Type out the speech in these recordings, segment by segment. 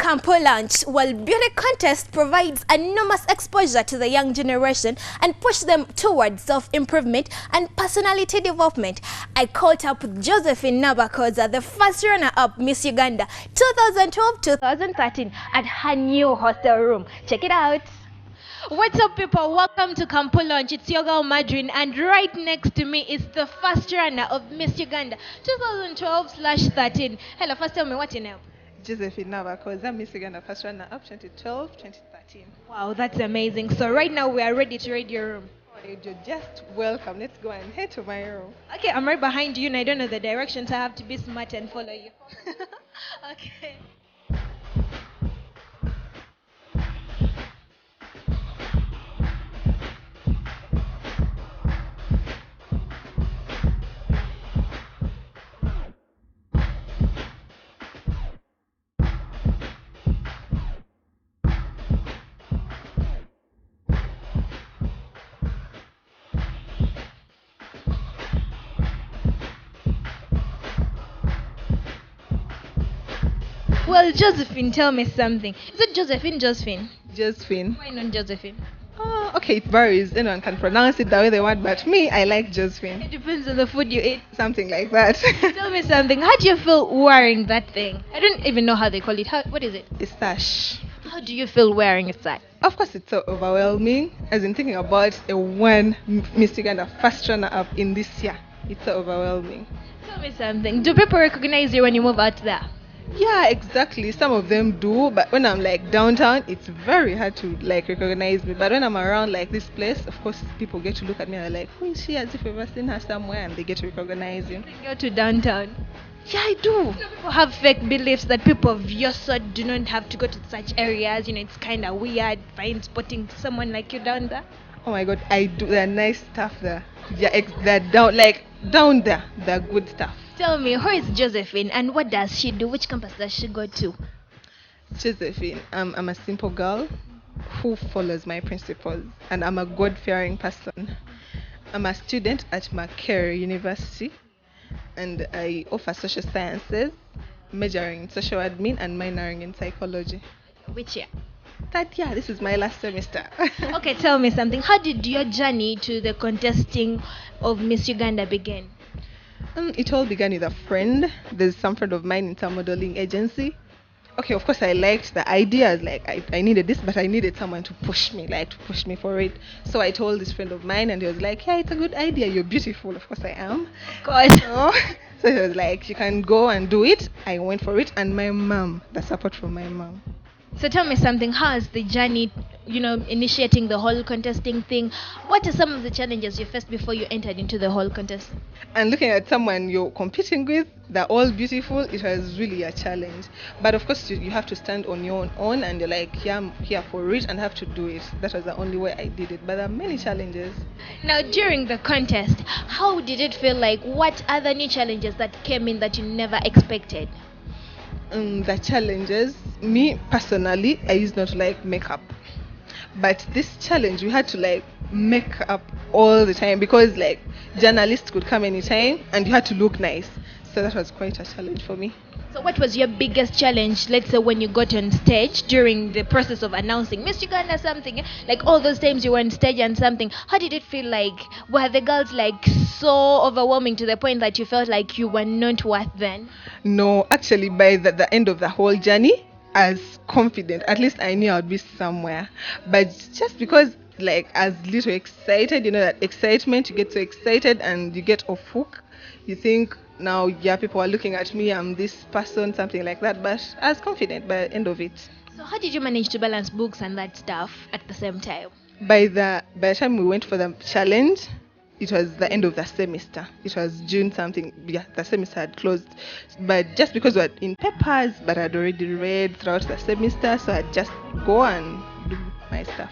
Campu launch, while beauty contest provides enormous exposure to the young generation and push them towards self-improvement and personality development. I caught up with Josephine Nabakoza, the first runner-up Miss Uganda 2012-2013 at her new hostel room. Check it out. What's up, people? Welcome to Campu Launch. It's your girl Madrin, and right next to me is the first runner of Miss Uganda 2012/13. Hello, first tell me what's your name? Josephine Nabakoza, Miss Uganda first runner up 2012-2013. Wow, that's amazing. So right now we are ready to raid your room. Oh, you're just welcome. Let's go and head to my room. Okay, I'm right behind you and I don't know the directions. I have to be smart and follow you. Okay. Well, Josephine, tell me something. Is it Josephine? Josephine. Why not Josephine? Oh, okay, it varies. Anyone can pronounce it the way they want, but me, I like Josephine. It depends on the food you eat. Something like that. Tell me something. How do you feel wearing that thing? I don't even know how they call it. What is it? A sash. How do you feel wearing it? Of course, it's so overwhelming. As in thinking about a one Miss Uganda first runner up in this year. It's so overwhelming. Tell me something. Do people recognize you when you move out there? Yeah, exactly. Some of them do, but when I'm like downtown, it's very hard to like recognize me. But when I'm around like this place, of course, people get to look at me and they're like, "Who is she?" As if we've ever seen her somewhere, and they get to recognize you. You go to downtown. Yeah, I do. People have fake beliefs that people of your sort do not have to go to such areas. You know, it's kind of weird find spotting someone like you down there. Oh my God, I do. They're nice stuff there. Yeah, they're down there. They're good stuff. Tell me, who is Josephine and what does she do? Which campus does she go to? Josephine, I'm a simple girl who follows my principles, and I'm a God-fearing person. I'm a student at Makerere University, and I offer social sciences, majoring in social admin and minoring in psychology. Which year? Third year. This is my last semester. Okay, tell me something. How did your journey to the contesting of Miss Uganda begin? It all began with a friend. There's some friend of mine in some modeling agency. Okay, of course I liked the ideas, like I needed this, but I needed someone to push me for it. So I told this friend of mine and he was like, yeah, it's a good idea, you're beautiful. Of course I am. God. So he was like, you can go and do it. I went for it, and my mom, the support from my mom. So tell me something, how's the journey, initiating the whole contesting thing? What are some of the challenges you faced before you entered into the whole contest? And looking at someone you're competing with, they're all beautiful, it was really a challenge. But of course, you have to stand on your own, and you're like, yeah, I'm here for it and have to do it. That was the only way I did it. But there are many challenges. Now, during the contest, how did it feel like? What other new challenges that came in that you never expected? The challenges, me personally, I used not to like makeup, but this challenge we had to like make up all the time because like journalists could come anytime and you had to look nice, so that was quite a challenge for me. So what was your biggest challenge, let's say, when you got on stage during the process of announcing Miss Uganda something, like all those times you were on stage and something? How did it feel like? Were the girls like so overwhelming to the point that you felt like you were not worth then? No, actually by the end of the whole journey, as confident, at least I knew I would be somewhere. But just because like as little excited, that excitement, you get so excited and you get off hook. You think now, yeah, people are looking at me, I'm this person, something like that. But I was confident by the end of it. So how did you manage to balance books and that stuff at the same time? By the time we went for the challenge, it was the end of the semester. It was June something. Yeah, the semester had closed. But just because we were in papers, but I'd already read throughout the semester, so I'd just go and do my stuff.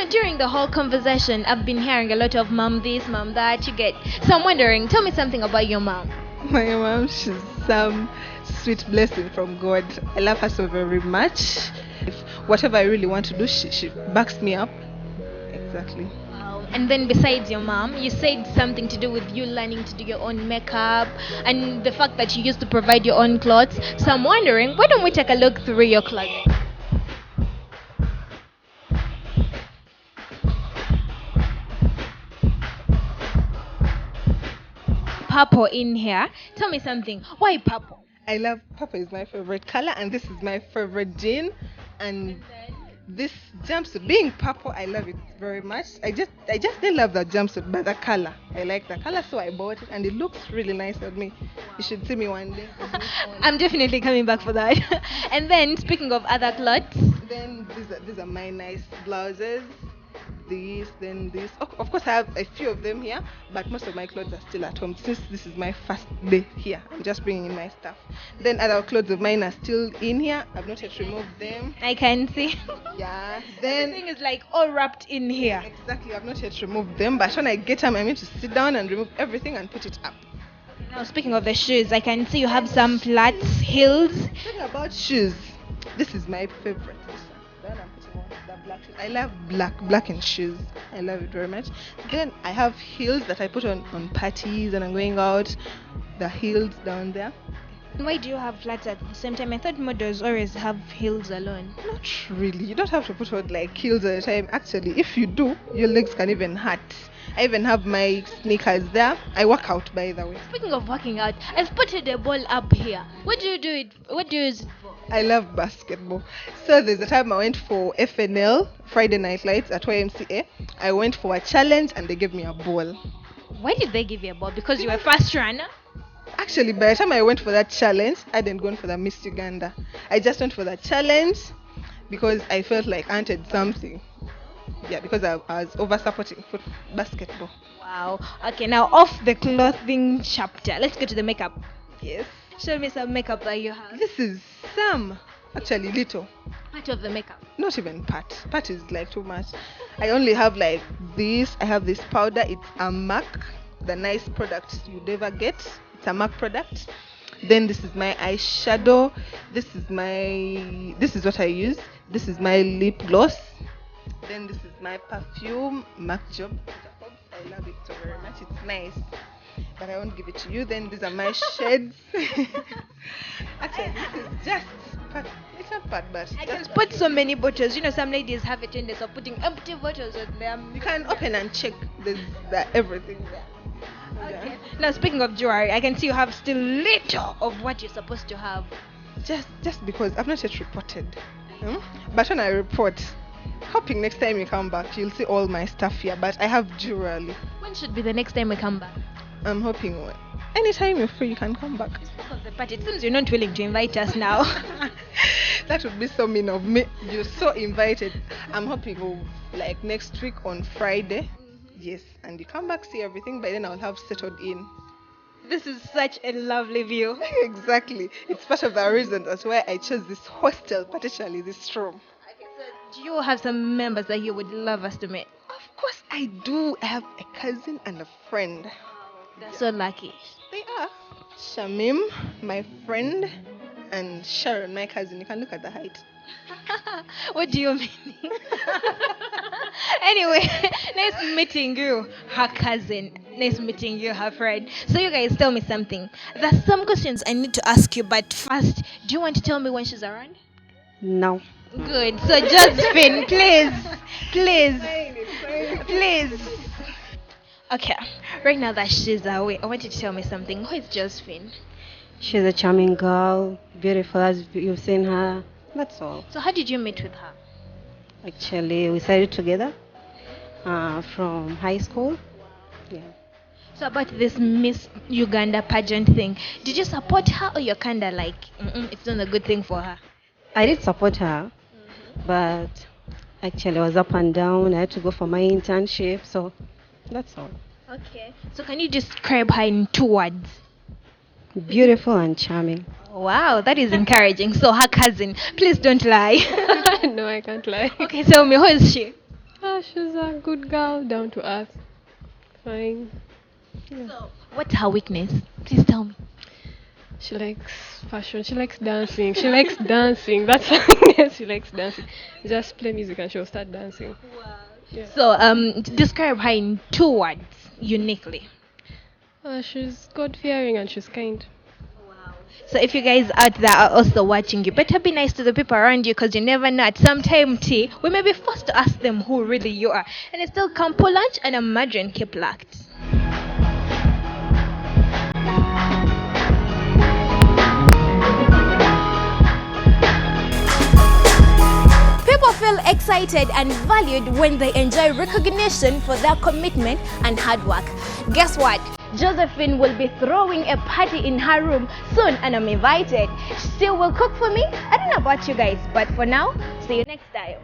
During the whole conversation, I've been hearing a lot of mom this, mom that, So I'm wondering, tell me something about your mom. My mom, she's some sweet blessing from God. I love her so very much. If whatever I really want to do, she backs me up. Exactly. Wow. And then besides your mom, you said something to do with you learning to do your own makeup and the fact that you used to provide your own clothes. So I'm wondering, why don't we take a look through your closet? purple in here. Tell me something. Why purple? I love purple is my favorite color, and this is my favorite jean, and this jumpsuit being purple, I love it very much. I just didn't love that jumpsuit, but the color, I like the color, so I bought it, and it looks really nice on me. You should see me one day. I'm definitely coming back for that. And then, speaking of other clothes, Then these are my nice blouses. These, then this. Of course, I have a few of them here, but most of my clothes are still at home since this is my first day here. I'm just bringing in my stuff. Then other clothes of mine are still in here. I've not yet removed them. I can see. Yeah. Everything Then is like all wrapped in here. exactly, I've not yet removed them. But when I get them, I'm going to sit down and remove everything and put it up. Now, speaking of the shoes, I can see you have some flats, heels. Talking about shoes, this is my favorite. This one. Then I'm putting on the black shoes. I love black in shoes. I love it very much. Then I have heels that I put on parties and I'm going out. The heels down there. Why do you have flats at the same time? I thought models always have heels alone. Not really. You don't have to put on like heels all the time. Actually, if you do, your legs can even hurt. I even have my sneakers there. I work out, by the way. Speaking of working out, I've spotted a ball up here. What do you do it? What do you use it for? I love basketball. So there's a time I went for FNL, Friday Night Lights at YMCA. I went for a challenge and they gave me a ball. Why did they give you a ball? Because you were a fast runner? Actually, by the time I went for that challenge, I hadn't gone for the Miss Uganda. I just went for the challenge because I felt like I wanted something. Yeah, because I was over supporting basketball. Wow. Okay, now off the clothing chapter, let's go to the makeup. Yes. Show me some makeup that you have. This is some, actually little. Part of the makeup. Not even part. Part is like too much. I only have like this. I have this powder. It's a MAC, the nice product you'd ever get. It's a MAC product. Then this is my eyeshadow. This is what I use. This is my lip gloss. Then this is my perfume, MAC Job. I love it so very much. It's nice, but I won't give it to you. Then these are my shades. Actually, this is just part. It's not part, but I can put so many bottles. You know, some ladies have a tendency of putting empty bottles on them. you can open and check. There's everything there. Okay. Now, speaking of jewelry, I can see you have still little of what you're supposed to have. Just because I've not yet reported. But when I report, hoping next time you come back, you'll see all my stuff here. But I have jewelry. When should be the next time we come back? I'm hoping anytime you're free, you can come back. Speak of the party, it seems you're not willing to invite us now. That would be so mean of me. You're so invited. I'm hoping like next week on Friday. Yes, and you come back, see everything. By then I'll have settled in. This is such a lovely view. Exactly. It's part of the reason that's why I chose this hostel, particularly this room. Okay, so do you have some members that you would love us to meet? Of course I do. I have a cousin and a friend. They're so lucky. They are. Shamim, my friend, and Sharon, my cousin. You can look at the height. What do you mean? Anyway, nice meeting you, her cousin. Nice meeting you, her friend. So you guys tell me something. There's some questions I need to ask you, but first, do you want to tell me when she's around? No. Good. So Josephine, please. Okay. Right now that she's away, I want you to tell me something. Who is Josephine? She's a charming girl, beautiful as you've seen her. That's all. So how did you meet with her? Actually, we studied together from high school. Yeah. So about this Miss Uganda pageant thing, did you support her or you're kind of like, it's not a good thing for her? I did support her, but actually I was up and down. I had to go for my internship, so that's all. Okay. So can you describe her in 2 words? Beautiful and charming. Wow, that is encouraging. So her cousin, please don't lie. No, I can't lie. Okay, tell me, who is she? She's a good girl, down to earth. Fine. So, what's her weakness? Please tell me. She likes fashion. She likes dancing. She likes dancing. That's yes, she likes dancing. Just play music and she'll start dancing. Wow. Yeah. So, describe her in 2 words, uniquely. She's God-fearing and she's kind. Wow. So if you guys out there are also watching, you better be nice to the people around you because you never know. At some time, we may be forced to ask them who really you are. And it's still Campu lunch and imagine keep locked. People feel excited and valued when they enjoy recognition for their commitment and hard work. Guess what? Josephine will be throwing a party in her room soon and I'm invited. She will cook for me. I don't know about you guys, but for now, see you next time.